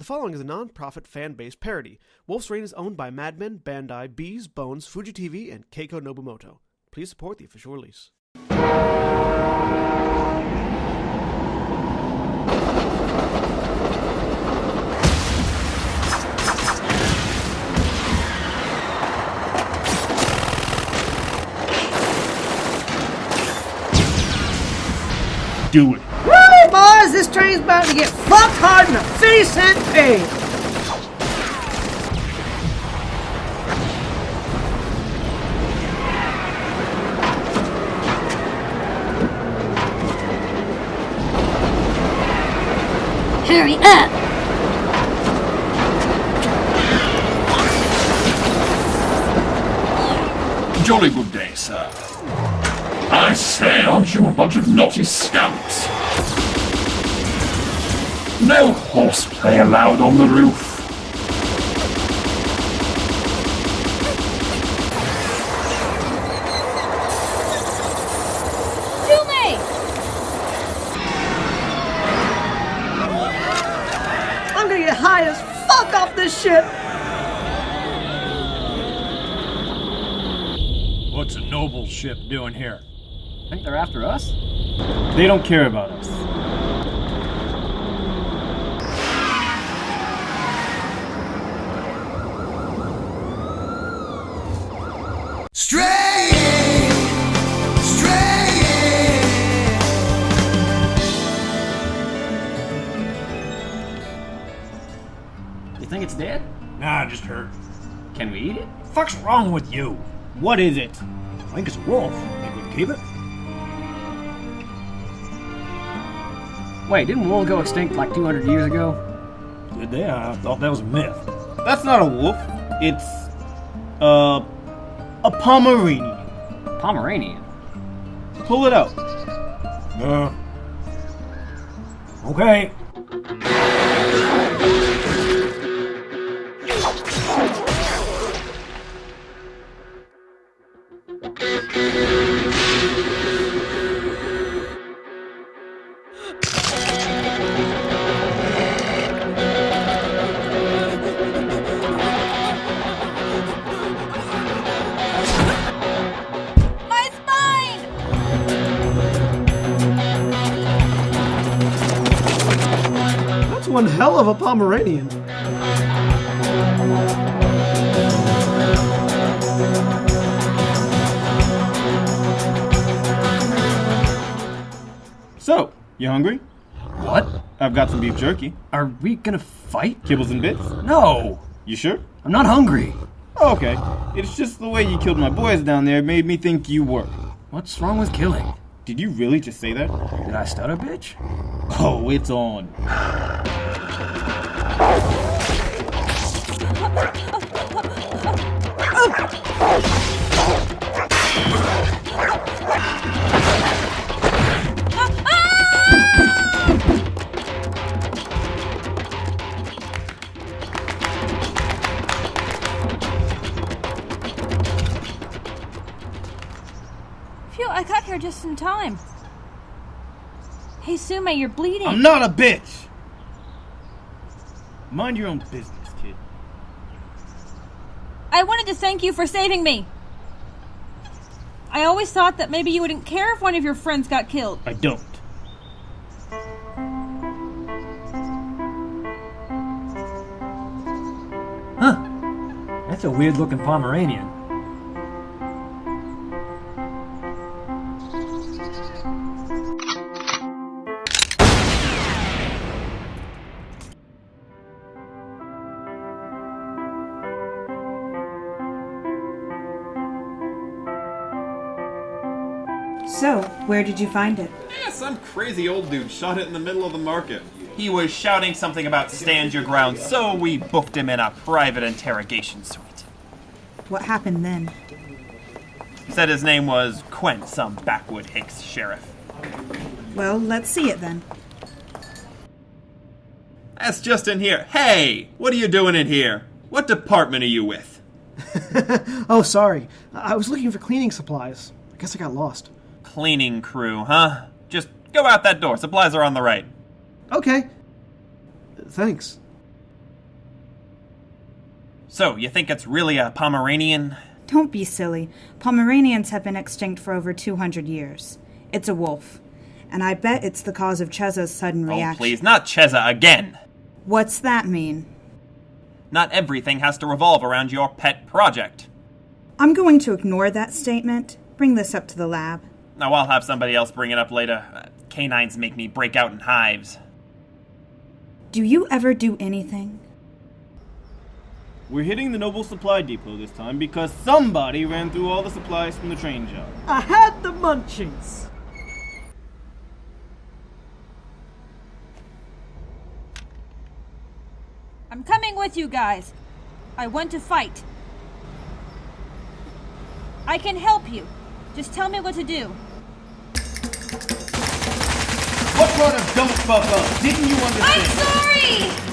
following is a non-profit fan-based parody. Wolf's Rain is owned by Mad Men, Bandai, Bees, Bones, Fuji TV, and Keiko Nobumoto. Please support the official release. Do it. Woo, boys! This train's about to get fucked hard in a 50-cent pig! Hurry up! Jolly good day, sir. I say, aren't you a bunch of naughty scamps? No horseplay allowed on the roof. Tsume! I'm gonna get high as fuck off this shit! What's a noble ship doing here? Think they're after us? They don't care about us. You think it's dead? Nah, just hurt. Can we eat it? Fuck's wrong with you? What is it? I think it's a wolf. Think we can keep it? Wait, didn't wolves go extinct like 200 years ago? Did they? I thought that was a myth. That's not a wolf. It's, a Pomeranian. Pomeranian? Pull it out. Okay. My spine! That's one hell of a Pomeranian. So, you hungry? What? I've got some beef jerky. Are we gonna fight? Kibbles and bits? No! You sure? I'm not hungry. Oh, okay. It's just the way you killed my boys down there made me think you were. What's wrong with killing? Did you really just say that? Did I stutter, bitch? Oh, it's on. Phew, I got here just in time. Hey, Tsume, you're bleeding. I'm not a bitch! Mind your own business, kid. I wanted to thank you for saving me. I always thought that maybe you wouldn't care if one of your friends got killed. I don't. Huh. That's a weird-looking Pomeranian. So, where did you find it? Yeah, some crazy old dude shot it in the middle of the market. He was shouting something about stand your ground, so we booked him in a private interrogation suite. What happened then? Said his name was Quent, some backwood Hicks sheriff. Well, let's see it then. That's just in here. Hey, what are you doing in here? What department are you with? Oh, sorry. I was looking for cleaning supplies. I guess I got lost. Cleaning crew, huh? Just go out that door. Supplies are on the right. Okay. Thanks. So, you think it's really a Pomeranian? Don't be silly. Pomeranians have been extinct for over 200 years. It's a wolf. And I bet it's the cause of Cheza's sudden reaction. Oh, please, not Cheza again! What's that mean? Not everything has to revolve around your pet project. I'm going to ignore that statement. Bring this up to the lab. Now, I'll have somebody else bring it up later. Canines make me break out in hives. Do you ever do anything? We're hitting the Noble Supply Depot this time because somebody ran through all the supplies from the train job. I had the munchies. I'm coming with you guys. I want to fight. I can help you. Just tell me what to do. What part of don't fuck up? Didn't you understand? I'm sorry!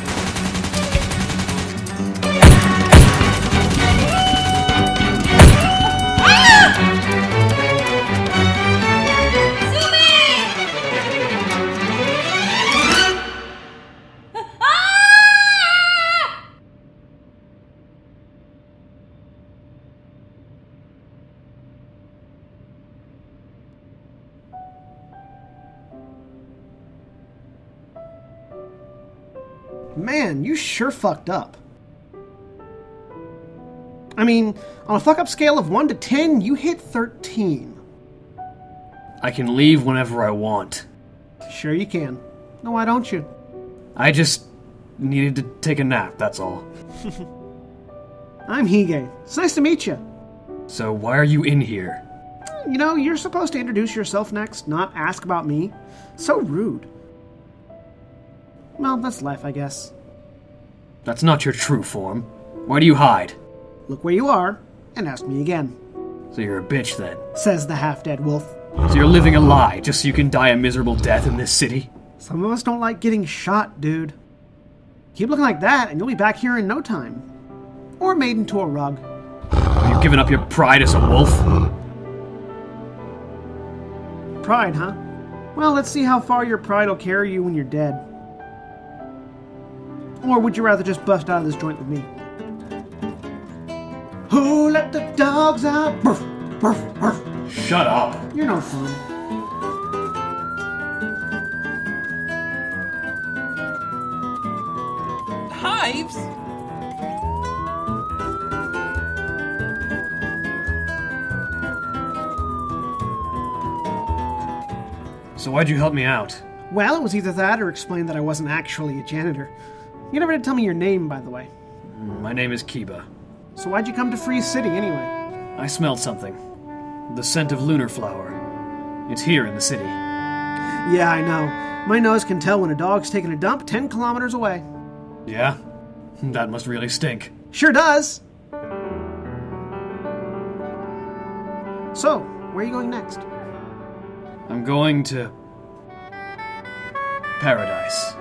Man, you sure fucked up. I mean, on a fuck-up scale of 1 to 10, you hit 13. I can leave whenever I want. Sure you can. No, why don't you? I just needed to take a nap, that's all. I'm Hige. It's nice to meet you. So why are you in here? You know, you're supposed to introduce yourself next, not ask about me. So rude. Well, that's life, I guess. That's not your true form. Why do you hide? Look where you are, and ask me again. So you're a bitch then. Says the half-dead wolf. So you're living a lie just so you can die a miserable death in this city? Some of us don't like getting shot, dude. Keep looking like that, and you'll be back here in no time. Or made into a rug. Have you given up your pride as a wolf? Pride, huh? Well, let's see how far your pride will carry you when you're dead. Or would you rather just bust out of this joint with me? Who let the dogs out? Burf, burf, burf. Shut up. You're no fun. Hives? So why'd you help me out? Well, it was either that or explain that I wasn't actually a janitor. You never did tell me your name, by the way. My name is Kiba. So why'd you come to Freeze City, anyway? I smelled something. The scent of lunar flower. It's here in the city. Yeah, I know. My nose can tell when a dog's taking a dump 10 kilometers away. Yeah? That must really stink. Sure does! So, where are you going next? I'm going to... Paradise.